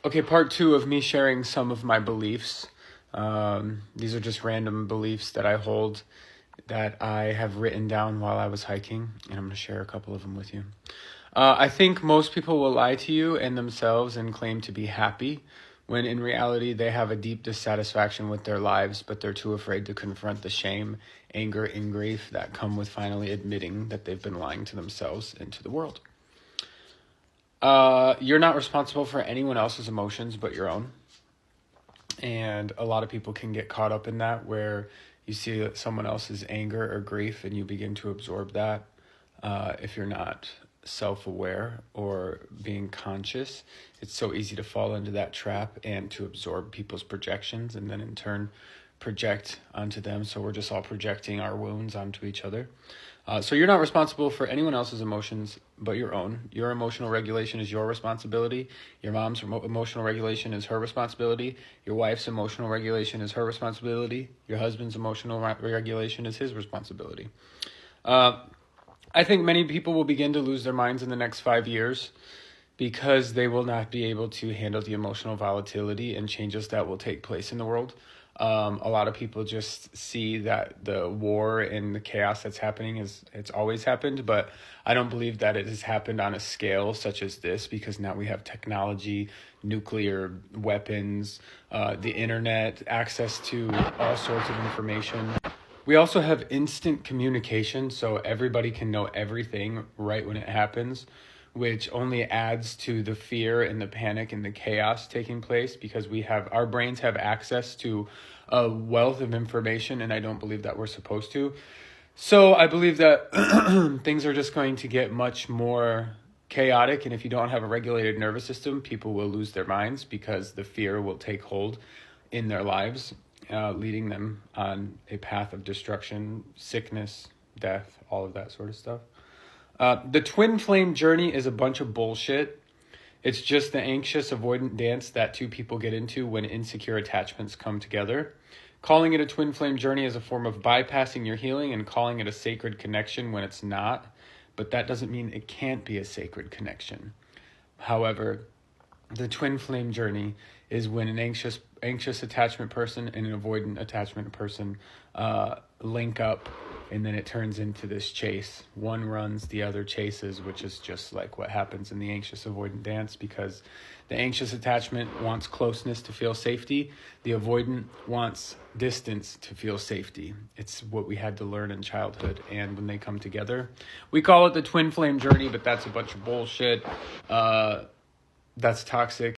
Okay, part two of me sharing some of my beliefs. These are just random beliefs that I hold that I have written down while I was hiking, and I'm going to share a couple of them with you. I think most people will lie to you and themselves and claim to be happy, when in reality they have a deep dissatisfaction with their lives, but they're too afraid to confront the shame, anger, and grief that come with finally admitting that they've been lying to themselves and to the world. You're not responsible for anyone else's emotions but your own. And a lot of people can get caught up in that, where you see someone else's anger or grief and you begin to absorb that. If you're not self-aware or being conscious, it's so easy to fall into that trap and to absorb people's projections and then in turn project onto them. So we're just all projecting our wounds onto each other. So you're not responsible for anyone else's emotions but your own. Your emotional regulation is your responsibility. Your mom's emotional regulation is her responsibility. Your wife's emotional regulation is her responsibility. Your husband's emotional regulation is his responsibility. I think many people will begin to lose their minds in the next 5 years because they will not be able to handle the emotional volatility and changes that will take place in the world. A lot of people just see that the war and the chaos that's happening it's always happened, but I don't believe that it has happened on a scale such as this, because now we have technology, nuclear weapons, the internet, access to all sorts of information. We also have instant communication, so everybody can know everything right when it happens, which only adds to the fear and the panic and the chaos taking place, because our brains have access to a wealth of information, and I don't believe that we're supposed to. So I believe that things are just going to get much more chaotic, and if you don't have a regulated nervous system, people will lose their minds because the fear will take hold in their lives, leading them on a path of destruction, sickness, death, all of that sort of stuff. The twin flame journey is a bunch of bullshit. It's just the anxious avoidant dance that two people get into when insecure attachments come together. Calling it a twin flame journey is a form of bypassing your healing and calling it a sacred connection when it's not. But that doesn't mean it can't be a sacred connection. However, the twin flame journey is when an anxious attachment person and an avoidant attachment person link up, and then it turns into this chase. One runs, the other chases, which is just like what happens in the anxious avoidant dance, because the anxious attachment wants closeness to feel safety. The avoidant wants distance to feel safety. It's what we had to learn in childhood, and when they come together, we call it the twin flame journey, but that's a bunch of bullshit. That's toxic.